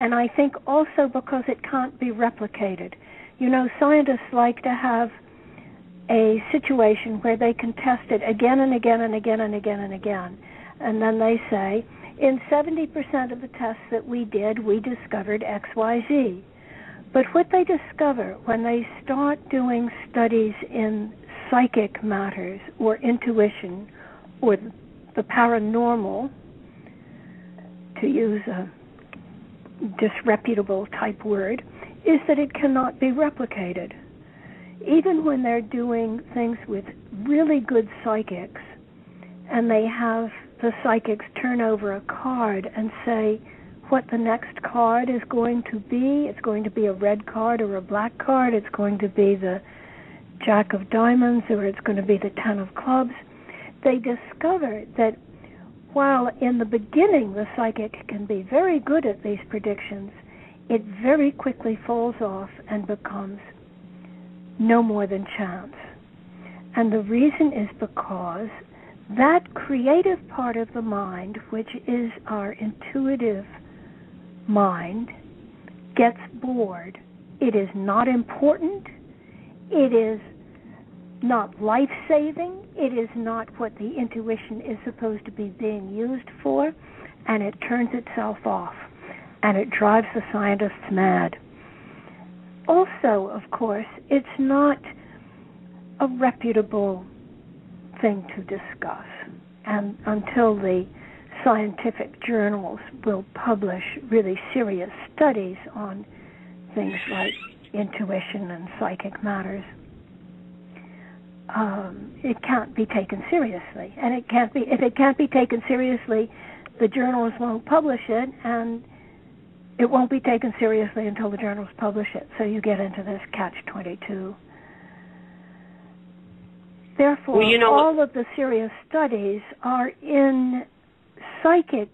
And I think also because it can't be replicated. You know, scientists like to have a situation where they can test it again and again and again and again and again. And then they say, in 70% of the tests that we did, we discovered XYZ. But what they discover when they start doing studies in psychic matters or intuition or the paranormal, to use a disreputable type word, is that it cannot be replicated. Even when they're doing things with really good psychics and they have the psychics turn over a card and say what the next card is going to be, it's going to be a red card or a black card, it's going to be the Jack of Diamonds or it's going to be the Ten of Clubs, they discover that while in the beginning the psychic can be very good at these predictions, it very quickly falls off and becomes no more than chance. And the reason is because that creative part of the mind, which is our intuitive mind, gets bored. It is not important. It is not life-saving. It is not what the intuition is supposed to be being used for, and it turns itself off, and it drives the scientists mad. Also, of course, it's not a reputable thing to discuss, and until the scientific journals will publish really serious studies on things like intuition and psychic matters, it can't be taken seriously. And it can't be, if it can't be taken seriously, the journals won't publish it, and it won't be taken seriously until the journals publish it. So you get into this catch-22. Therefore, all of the serious studies are in psychic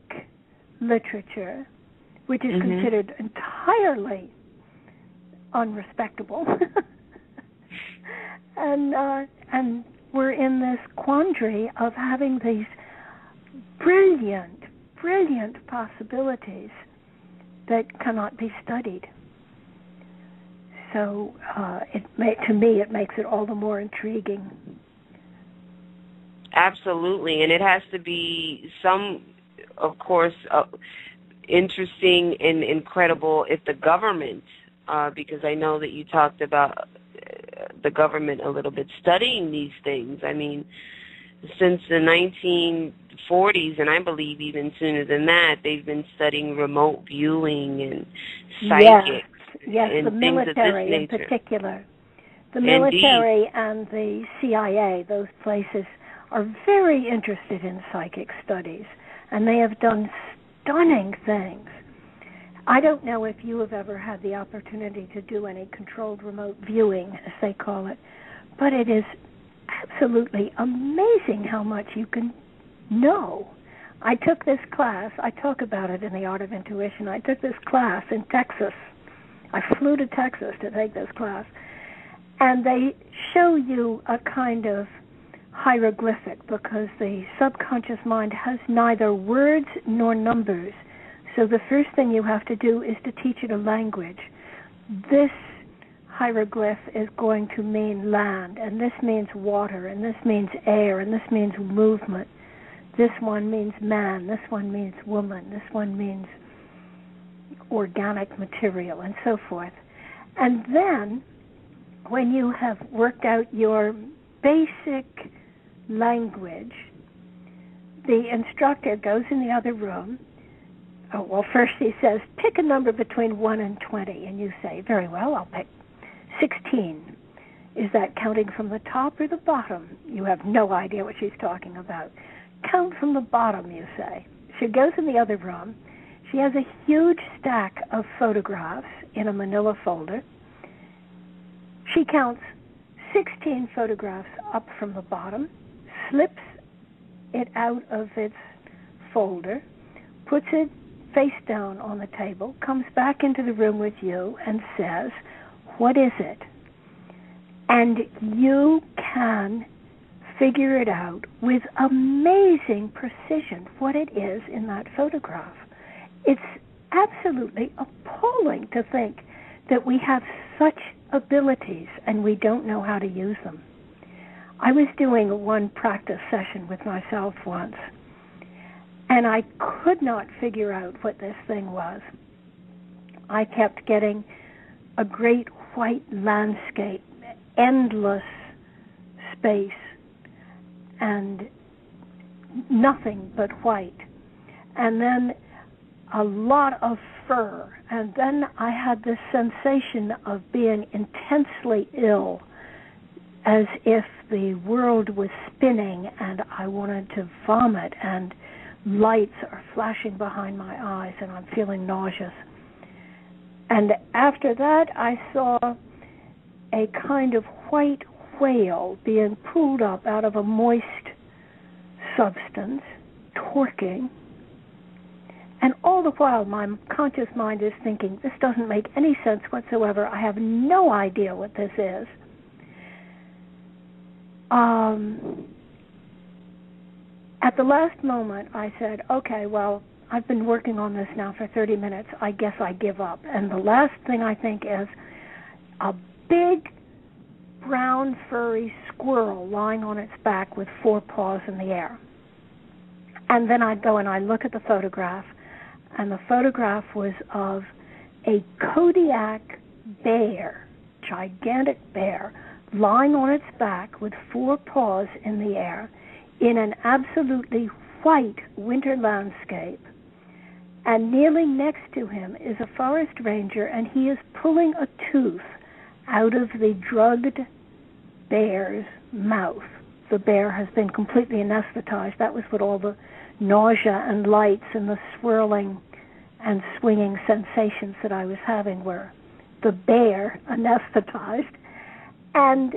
literature, which is considered entirely unrespectable. And we're in this quandary of having these brilliant possibilities that cannot be studied. So to me, it makes it all the more intriguing. Absolutely, and it has to be of course, interesting and incredible if the government, because I know that you talked about the government a little bit studying these things. I mean, since the 1940s, and I believe even sooner than that, they've been studying remote viewing and psychics. Yes, and the military in particular. The military and the CIA, those places, are very interested in psychic studies, and they have done stunning things. I don't know if you have ever had the opportunity to do any controlled remote viewing, as they call it, but it is absolutely amazing how much you can know. I took this class, I talk about it in The Art of Intuition, I took this class in Texas. I flew to Texas to take this class, and they show you a kind of hieroglyphic because the subconscious mind has neither words nor numbers. So the first thing you have to do is to teach it a language. This hieroglyph is going to mean land, and this means water, and this means air, and this means movement. This one means man, this one means woman, this one means organic material, and so forth. And then, when you have worked out your basic language, the instructor goes in the other room. First he says, pick a number between 1 and 20, and you say, very well, I'll pick 16. Is that counting from the top or the bottom? You have no idea what she's talking about. Count from the bottom, you say. She goes in the other room. She has a huge stack of photographs in a manila folder. She counts 16 photographs up from the bottom, slips it out of its folder, puts it face down on the table, comes back into the room with you and says, what is it? And you can figure it out with amazing precision what it is in that photograph. It's absolutely appalling to think that we have such abilities and we don't know how to use them. I was doing one practice session with myself once, and I could not figure out what this thing was. I kept getting a great white landscape, endless space, and nothing but white. And then a lot of fur. And then I had this sensation of being intensely ill, as if the world was spinning and I wanted to vomit, and lights are flashing behind my eyes and I'm feeling nauseous. And after that, I saw a kind of white whale being pulled up out of a moist substance, torquing. And all the while, my conscious mind is thinking, this doesn't make any sense whatsoever. I have no idea what this is. At the last moment, I said, okay, well, I've been working on this now for 30 minutes. I guess I give up. And the last thing I think is a big brown furry squirrel lying on its back with 4 paws in the air. And then I go and I look at the photograph, and the photograph was of a Kodiak bear, gigantic bear, lying on its back with 4 paws in the air in an absolutely white winter landscape. And kneeling next to him is a forest ranger, and he is pulling a tooth out of the drugged bear's mouth. The bear has been completely anesthetized. That was what all the nausea and lights and the swirling and swinging sensations that I was having were. The bear anesthetized, and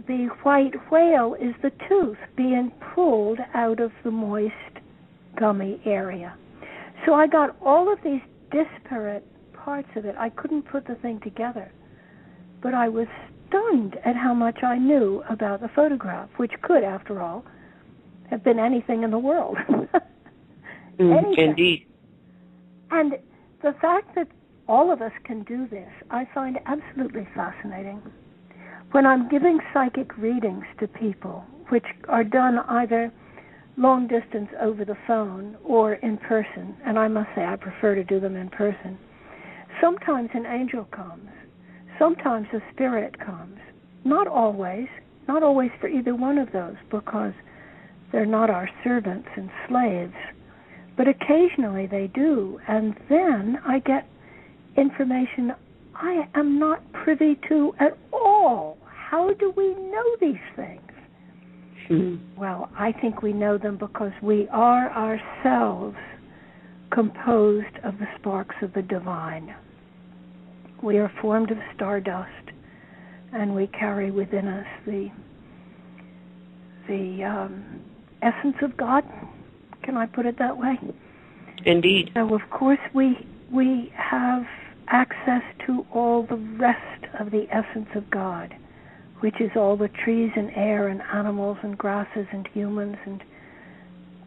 the white whale is the tooth being pulled out of the moist, gummy area. So I got all of these disparate parts of it. I couldn't put the thing together, but I was stunned at how much I knew about the photograph, which could, after all, have been anything in the world. Indeed. And the fact that all of us can do this, I find absolutely fascinating. When I'm giving psychic readings to people, which are done either long distance over the phone or in person, and I must say I prefer to do them in person, sometimes an angel comes, sometimes a spirit comes. Not always for either one of those, because they're not our servants and slaves, but occasionally they do, and then I get information I am not privy to at all. How do we know these things? Well, I think we know them because we are ourselves composed of the sparks of the divine. We are formed of stardust, and we carry within us the essence of God. Can I put it that way? Indeed. So, of course, we have access to all the rest of the essence of God, which is all the trees and air and animals and grasses and humans and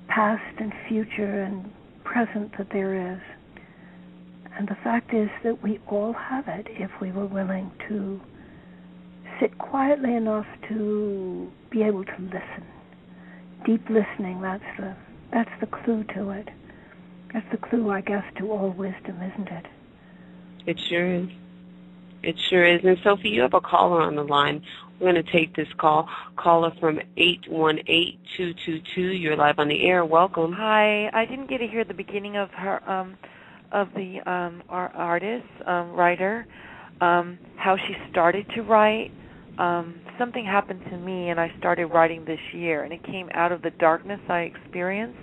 past and future and present that there is. And the fact is that we all have it if we were willing to sit quietly enough to be able to listen. Deep listening, that's the clue to it. That's the clue, I guess, to all wisdom, isn't it? It sure is. It sure is. And Sophie, you have a caller on the line. We're going to take this call. Caller from 818-222. You're live on the air. Welcome. Hi. I didn't get to hear the beginning of her, our artist, writer, how she started to write. Something happened to me, and I started writing this year, and it came out of the darkness I experienced,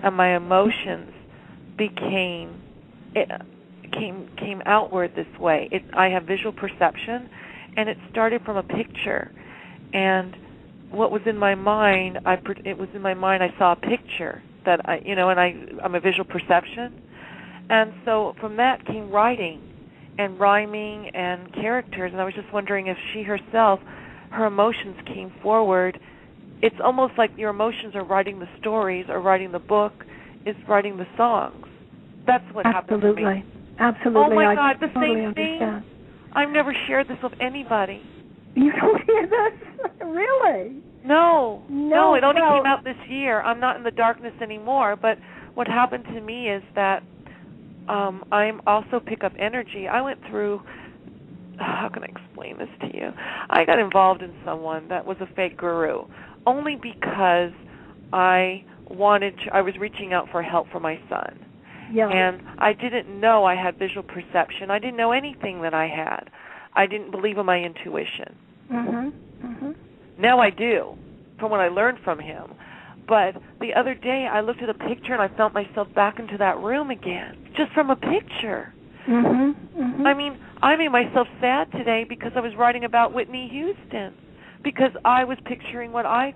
and my emotions came outward this way. I have visual perception, and it started from a picture. And what was in my mind, I saw a picture that I'm a visual perception. And so from that came writing and rhyming and characters, and I was just wondering if she herself, her emotions came forward. It's almost like your emotions are writing the stories or writing the book, is writing the songs. That's what happened to me. Absolutely. Oh my God, the totally same thing. understand. I've never shared this with anybody. You don't hear this? Really? No, it only well, came out this year. I'm not in the darkness anymore, but what happened to me is that I also pick up energy. I went through, how can I explain this to you? I got involved in someone that was a fake guru, only because I was reaching out for help for my son. Yeah. And I didn't know I had visual perception. I didn't know anything that I had. I didn't believe in my intuition. Now I do, from what I learned from him. But the other day I looked at a picture and I felt myself back into that room again, just from a picture. I mean, I made myself sad today because I was writing about Whitney Houston, because I was picturing what I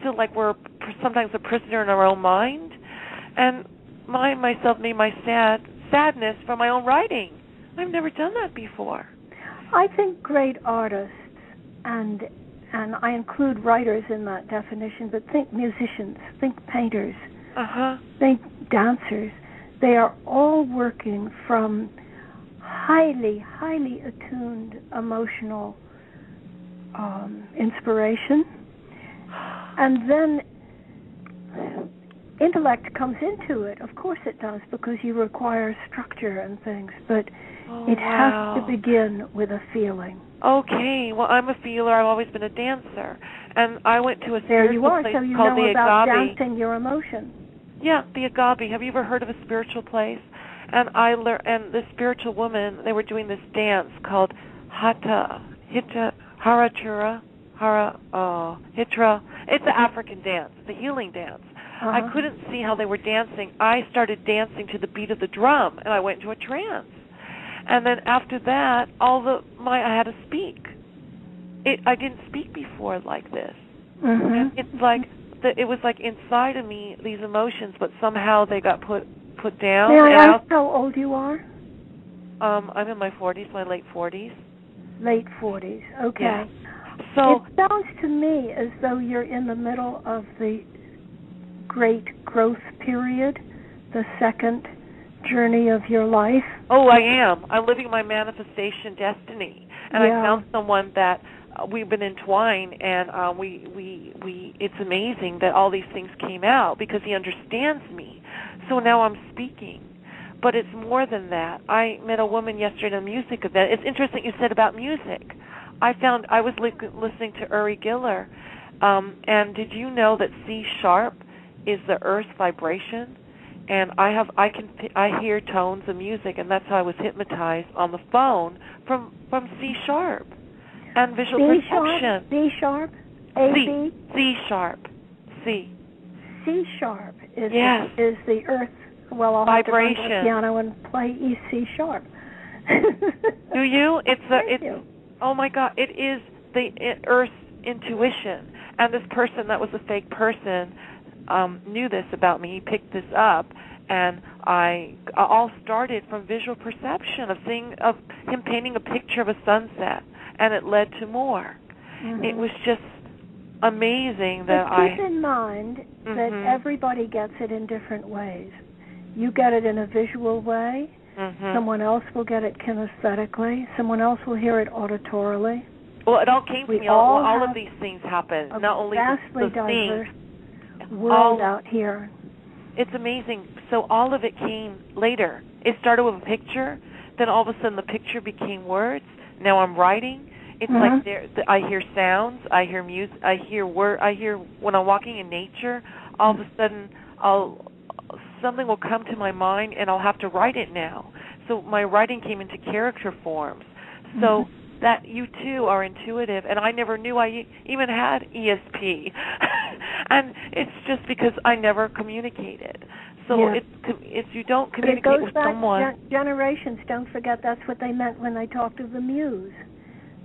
feel like we're sometimes a prisoner in our own mind, and myself made my sadness from my own writing. I've never done that before. I think great artists, and I include writers in that definition, but think musicians, think painters, think dancers. They are all working from highly, highly attuned emotional inspiration. And then intellect comes into it. Of course it does, because you require structure and things, but it has to begin with a feeling. Okay, well, I'm a feeler. I've always been a dancer. And I went to a spiritual place so you called know the about Agape. dancing your emotion. Yeah, the Agape. Have you ever heard of a spiritual place? And I learned, and this spiritual woman, they were doing this dance called Hitra. It's an African dance, the healing dance. I couldn't see how they were dancing. I started dancing to the beat of the drum, and I went into a trance. And then after that, I had to speak. I didn't speak before like this. And it's like it was like inside of me, these emotions, but somehow they got put down. May I ask how old you are? I'm in my 40s, my late 40s. Late 40s. Okay. Yeah. So it sounds to me as though you're in the middle of the great growth period, the second journey of your life. Oh, I am. I'm living my manifestation destiny, and I found someone that we've been entwined, and we it's amazing that all these things came out because he understands me. So now I'm speaking. But it's more than that. I met a woman yesterday at a music event. It's interesting you said about music. I was listening to Uri Geller, and did you know that C sharp is the Earth's vibration? And I hear tones of music, and that's how I was hypnotized on the phone from C sharp and visual perception. C sharp, A B, C sharp, C. C sharp is the Earth. Well, I'll vibration. Have to run to the piano and play E C sharp. Do you? Oh my God! It is the Earth's intuition, and this person that was a fake person knew this about me. He picked this up, and I all started from visual perception of him painting a picture of a sunset, and it led to more. It was just amazing that keep in mind that everybody gets it in different ways. You get it in a visual way. Someone else will get it kinesthetically. Someone else will hear it auditorily. Well, it all came to me. All of these things happen. Not only vastly the diverse things, world out here. It's amazing. So all of it came later. It started with a picture. Then all of a sudden the picture became words. Now I'm writing. It's like I hear sounds. I hear music. I hear when I'm walking in nature. All of a sudden something will come to my mind, and I'll have to write it now. So my writing came into character forms. So that you, too, are intuitive, and I never knew I even had ESP. And it's just because I never communicated. So it's you don't communicate with someone. It goes back generations. Don't forget that's what they meant when they talked of the muse.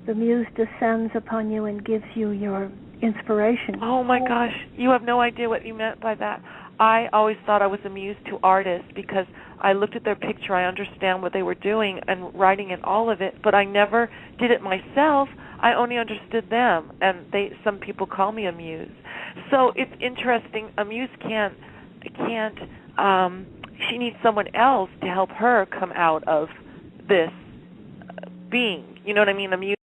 The muse descends upon you and gives you your inspiration. Oh, my gosh. You have no idea what you meant by that. I always thought I was a muse to artists because I looked at their picture, I understand what they were doing and writing and all of it, but I never did it myself. I only understood them, and some people call me a muse. So it's interesting. A muse can't she needs someone else to help her come out of this being. You know what I mean? The music